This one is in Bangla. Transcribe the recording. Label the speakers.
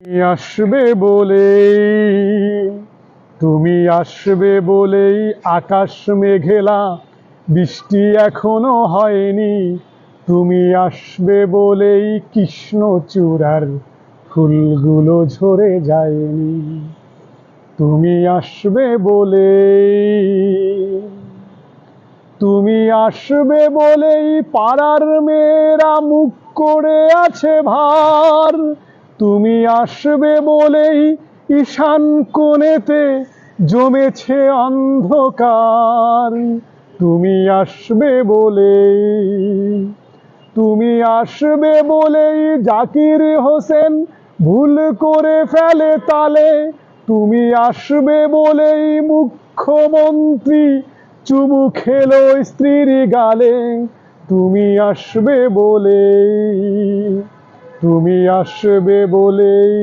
Speaker 1: তুমি আসবে বলেই, তুমি আসবে বলেই আকাশ মেঘেলা, বৃষ্টি এখনো হয়নি। তুমি আসবে বলেই কৃষ্ণচূড়ার ফুলগুলো ঝরে যায়নি। তুমি আসবে বলেই, তুমি আসবে বলেই পাড়ার মেয়েরা মুখ করে আছে ভার। তুমি আসবে বলেই ঈশান কোণেতে জমেছে অন্ধকার। তুমি আসবে বলেই, তুমি আসবে বলেই জাকির হোসেন ভুল করে ফেলে তালে। তুমি আসবে বলেই মুখ্যমন্ত্রী চুমু খেলো স্ত্রীর গালে। তুমি আসবে বলেই, তুমি আসবে বলেই।